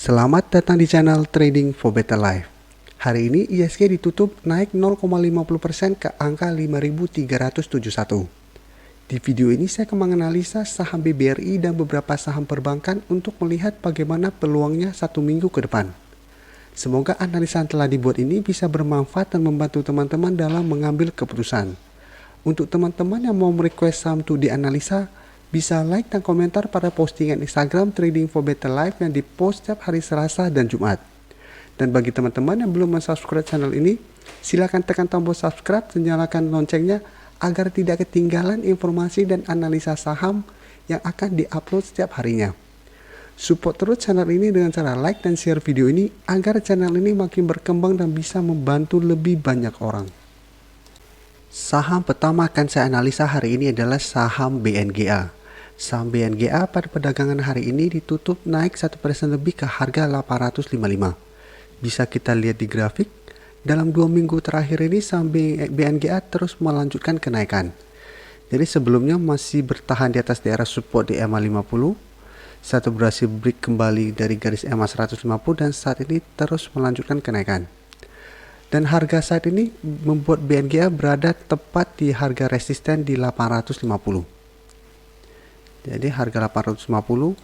Selamat datang di channel Trading for Better Life. Hari ini ISG ditutup naik 0,50% ke angka 5.371. Di video ini saya akan menganalisa saham BBRI dan beberapa saham perbankan untuk melihat bagaimana peluangnya satu minggu ke depan. Semoga analisa yang telah dibuat ini bisa bermanfaat dan membantu teman-teman dalam mengambil keputusan. Untuk teman-teman yang mau merequest saham untuk dianalisa, bisa like dan komentar pada postingan Instagram Trading for Better Life yang dipost setiap hari Selasa dan Jumat. Dan bagi teman-teman yang belum subscribe channel ini, silakan tekan tombol subscribe dan nyalakan loncengnya agar tidak ketinggalan informasi dan analisa saham yang akan diupload setiap harinya. Support terus channel ini dengan cara like dan share video ini agar channel ini makin berkembang dan bisa membantu lebih banyak orang. Saham pertama akan saya analisa hari ini adalah saham BNGA. Saham BNGA pada perdagangan hari ini ditutup naik 1% lebih ke harga 855. Bisa kita lihat di grafik, dalam 2 minggu terakhir ini saham BNGA terus melanjutkan kenaikan. Jadi sebelumnya masih bertahan di atas daerah support di EMA 50, satu berhasil break kembali dari garis EMA 150 dan saat ini terus melanjutkan kenaikan. Dan harga saat ini membuat BNGA berada tepat di harga resisten di 850. Jadi harga 850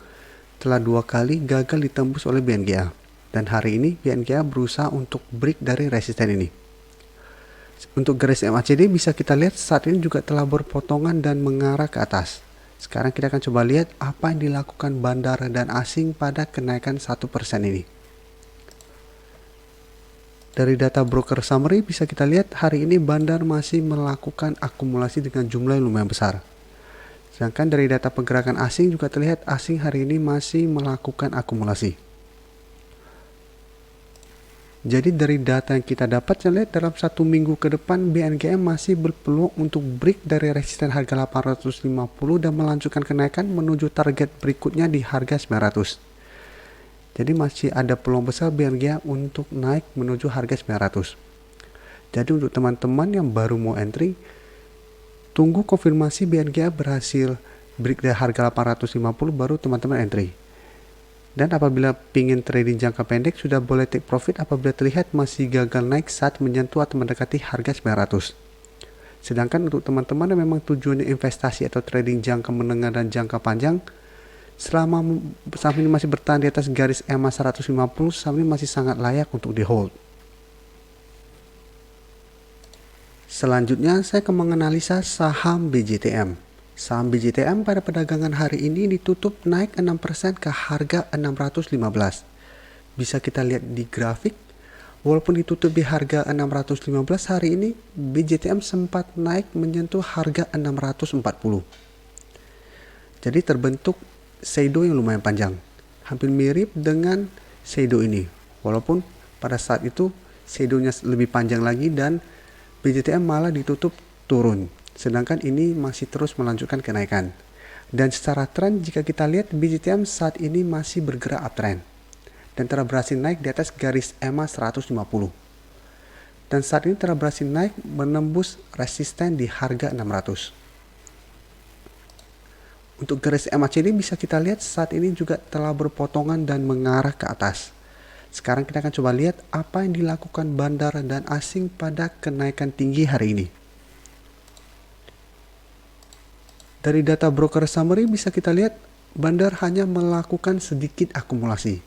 telah 2 kali gagal ditembus oleh BNGA. Dan hari ini BNGA berusaha untuk break dari resisten ini. Untuk garis MACD bisa kita lihat saat ini juga telah berpotongan dan mengarah ke atas. Sekarang kita akan coba lihat apa yang dilakukan bandar dan asing pada kenaikan 1% ini. Dari data broker summary bisa kita lihat hari ini bandar masih melakukan akumulasi dengan jumlah yang lumayan besar. Sedangkan dari data pergerakan asing juga terlihat asing hari ini masih melakukan akumulasi. Jadi dari data yang kita dapat, saya lihat dalam 1 minggu ke depan BNGM masih berpeluang untuk break dari resisten harga 850 dan melanjutkan kenaikan menuju target berikutnya di harga 900. Jadi masih ada peluang besar BNGA untuk naik menuju harga 900. Jadi untuk teman-teman yang baru mau entry, tunggu konfirmasi BNGA berhasil break dari harga 850 baru teman-teman entry. Dan apabila ingin trading jangka pendek sudah boleh take profit apabila terlihat masih gagal naik saat menyentuh atau mendekati harga 900. Sedangkan untuk teman-teman yang memang tujuannya investasi atau trading jangka menengah dan jangka panjang, selama saham ini masih bertahan di atas garis EMA 150, saham ini masih sangat layak untuk di hold. Selanjutnya saya akan menganalisa saham BJTM. Saham BJTM pada perdagangan hari ini ditutup naik 6% ke harga 615. Bisa kita lihat di grafik, walaupun ditutup di harga 615 hari ini, BJTM sempat naik menyentuh harga 640. Jadi terbentuk shadow yang lumayan panjang, hampir mirip dengan shadow ini. Walaupun pada saat itu shadownya lebih panjang lagi dan BJTM malah ditutup turun, sedangkan ini masih terus melanjutkan kenaikan. Dan secara tren jika kita lihat BJTM saat ini masih bergerak uptrend dan telah berhasil naik di atas garis EMA 150. Dan saat ini telah berhasil naik menembus resisten di harga 600. Untuk garis MACD bisa kita lihat saat ini juga telah berpotongan dan mengarah ke atas. Sekarang kita akan coba lihat apa yang dilakukan bandar dan asing pada kenaikan tinggi hari ini. Dari data broker summary bisa kita lihat bandar hanya melakukan sedikit akumulasi.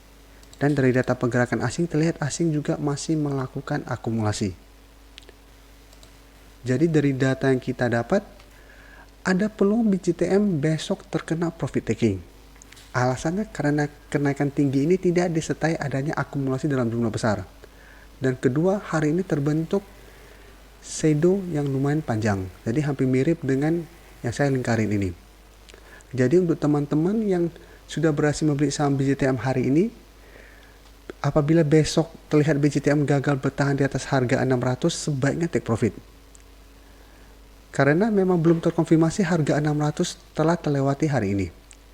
Dan dari data pergerakan asing terlihat asing juga masih melakukan akumulasi. Jadi dari data yang kita dapat, ada peluang BJTM besok terkena profit taking. Alasannya karena kenaikan tinggi ini tidak disertai adanya akumulasi dalam jumlah besar. Dan kedua, hari ini terbentuk shadow yang lumayan panjang. Jadi hampir mirip dengan yang saya lingkarin ini. Jadi untuk teman-teman yang sudah berhasil membeli saham BJTM hari ini, apabila besok terlihat BJTM gagal bertahan di atas harga 600, sebaiknya take profit. Karena memang belum terkonfirmasi harga 600 telah terlewati hari ini.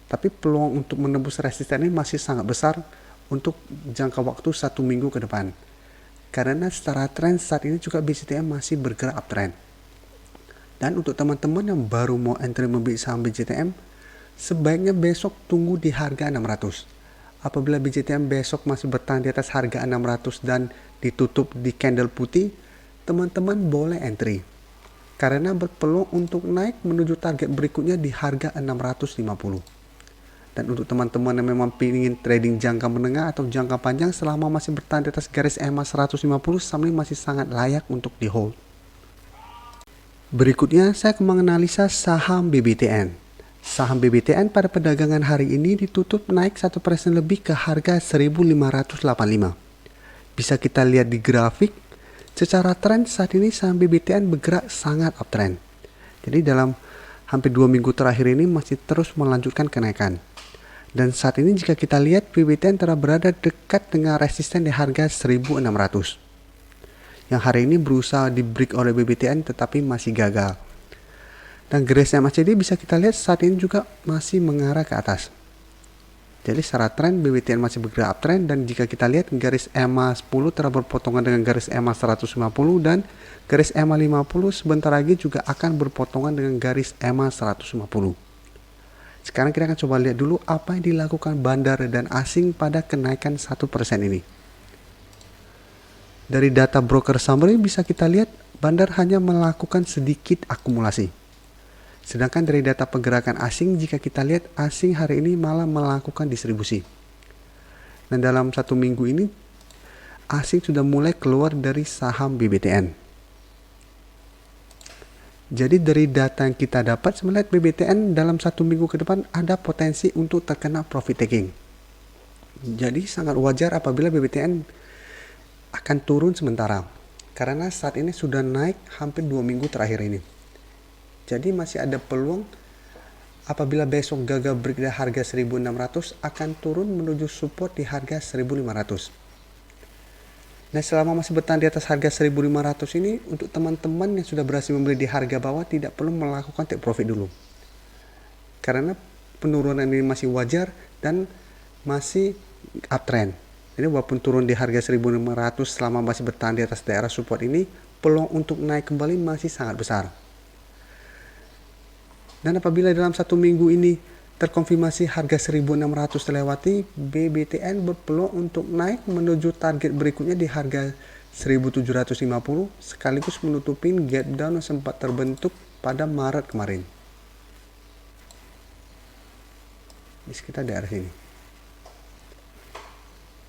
Tapi peluang untuk menembus resisten ini masih sangat besar untuk jangka waktu 1 minggu ke depan. Karena secara tren saat ini juga BJTM masih bergerak uptrend. Dan untuk teman-teman yang baru mau entry membeli saham BJTM, sebaiknya besok tunggu di harga 600. apabila BJTM besok masih bertahan di atas harga 600 dan ditutup di candle putih, teman-teman boleh entry. Karena berpeluang untuk naik menuju target berikutnya di harga 650. Dan untuk teman-teman yang memang ingin trading jangka menengah atau jangka panjang selama masih bertahan di atas garis EMA 150, saham ini masih sangat layak untuk di hold. Berikutnya saya akan menganalisa saham BBTN. Saham BBTN pada perdagangan hari ini ditutup naik 1% lebih ke harga 1585. Bisa kita lihat di grafik, secara tren saat ini saham BBTN bergerak sangat uptrend. Jadi dalam hampir 2 minggu terakhir ini masih terus melanjutkan kenaikan. Dan saat ini jika kita lihat BBTN telah berada dekat dengan resisten di harga 1600. Yang hari ini berusaha di break oleh BBTN tetapi masih gagal. Dan garis MACD bisa kita lihat saat ini juga masih mengarah ke atas. Jadi secara tren BBTN masih bergerak uptrend, dan jika kita lihat garis EMA 10 telah berpotongan dengan garis EMA 150 dan garis EMA 50 sebentar lagi juga akan berpotongan dengan garis EMA 150. Sekarang kita akan coba lihat dulu apa yang dilakukan bandar dan asing pada kenaikan 1% ini. Dari data broker summary bisa kita lihat bandar hanya melakukan sedikit akumulasi. Sedangkan dari data pergerakan asing, jika kita lihat asing hari ini malah melakukan distribusi. Dan dalam 1 minggu ini, asing sudah mulai keluar dari saham BBTN. Jadi dari data yang kita dapat, sebenarnya BBTN dalam 1 minggu ke depan ada potensi untuk terkena profit taking. Jadi sangat wajar apabila BBTN akan turun sementara. Karena saat ini sudah naik hampir 2 minggu terakhir ini. Jadi masih ada peluang apabila besok gagal break di harga 1600 akan turun menuju support di harga 1500. Nah, selama masih bertahan di atas harga 1500 ini, untuk teman-teman yang sudah berhasil membeli di harga bawah tidak perlu melakukan take profit dulu. Karena penurunan ini masih wajar dan masih uptrend. Jadi walaupun turun di harga 1500 selama masih bertahan di atas daerah support ini, peluang untuk naik kembali masih sangat besar. Dan apabila dalam 1 minggu ini terkonfirmasi harga 1600 terlewati, BBTN berpeluang untuk naik menuju target berikutnya di harga 1750 sekaligus menutupin gap down yang sempat terbentuk pada Maret kemarin. Di sekitar daerah sini.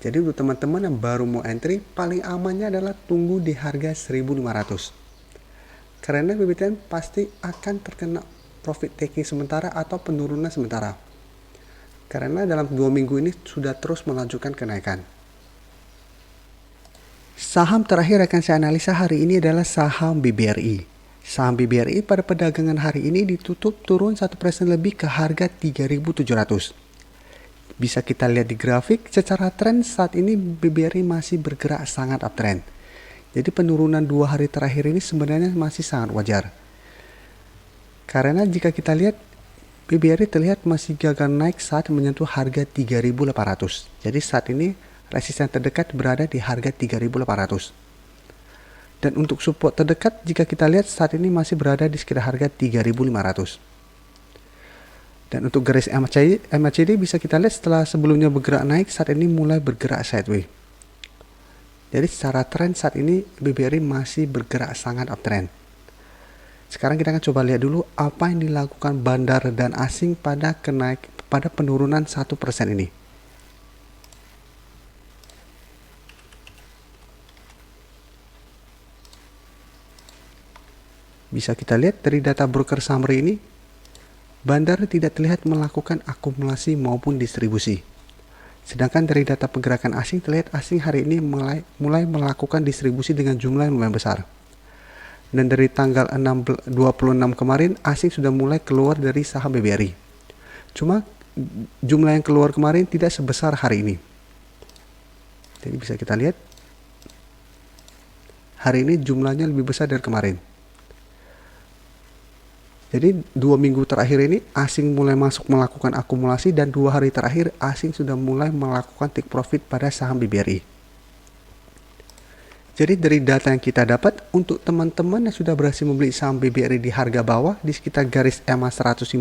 Jadi untuk teman-teman yang baru mau entry, paling amannya adalah tunggu di harga 1500. Karena BBTN pasti akan terkena profit taking sementara atau penurunan sementara. Karena dalam 2 minggu ini sudah terus melanjutkan kenaikan. Saham terakhir akan saya analisa hari ini adalah saham BBRI. Saham BBRI pada perdagangan hari ini ditutup turun 1% lebih ke harga 3.700. Bisa kita lihat di grafik, secara tren saat ini BBRI masih bergerak sangat uptrend. Jadi penurunan 2 hari terakhir ini sebenarnya masih sangat wajar. Karena jika kita lihat BBRI terlihat masih gagal naik saat menyentuh harga 3.800. Jadi saat ini resisten terdekat berada di harga 3.800. Dan untuk support terdekat jika kita lihat saat ini masih berada di sekitar harga 3.500. Dan untuk garis MACD bisa kita lihat setelah sebelumnya bergerak naik, saat ini mulai bergerak sideways. Jadi secara tren saat ini BBRI masih bergerak sangat uptrend. Sekarang kita akan coba lihat dulu apa yang dilakukan bandar dan asing pada penurunan 1% ini. Bisa kita lihat dari data broker summary ini, bandar tidak terlihat melakukan akumulasi maupun distribusi. Sedangkan dari data pergerakan asing terlihat asing hari ini mulai melakukan distribusi dengan jumlah yang lumayan besar. Dan dari tanggal 26 kemarin asing sudah mulai keluar dari saham BBRI. Cuma jumlah yang keluar kemarin tidak sebesar hari ini. Jadi bisa kita lihat hari ini jumlahnya lebih besar dari kemarin. Jadi 2 minggu terakhir ini asing mulai masuk melakukan akumulasi, dan 2 hari terakhir asing sudah mulai melakukan take profit pada saham BBRI. Jadi dari data yang kita dapat, untuk teman-teman yang sudah berhasil membeli saham BBRI di harga bawah di sekitar garis EMA 150,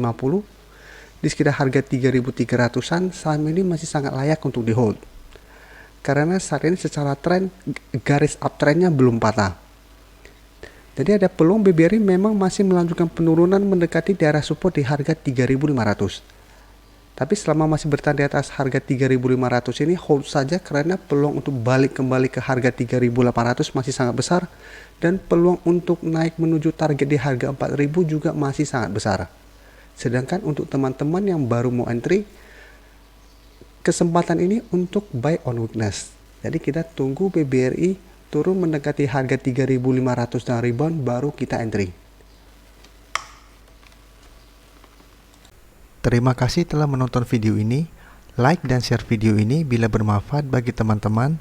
di sekitar harga 3.300-an, saham ini masih sangat layak untuk di hold. Karena saat ini secara tren, garis uptrendnya belum patah. Jadi ada peluang BBRI memang masih melanjutkan penurunan mendekati daerah support di harga 3.500. Tapi selama masih bertahan di atas harga 3.500 ini, hold saja karena peluang untuk balik kembali ke harga 3.800 masih sangat besar. Dan peluang untuk naik menuju target di harga 4.000 juga masih sangat besar. Sedangkan untuk teman-teman yang baru mau entry, kesempatan ini untuk buy on weakness. Jadi kita tunggu BBRI turun mendekati harga 3.500 dan rebound baru kita entry. Terima kasih telah menonton video ini. Like dan share video ini bila bermanfaat bagi teman-teman,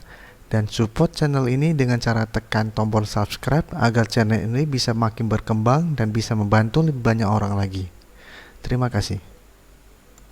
dan support channel ini dengan cara tekan tombol subscribe agar channel ini bisa makin berkembang dan bisa membantu lebih banyak orang lagi. Terima kasih.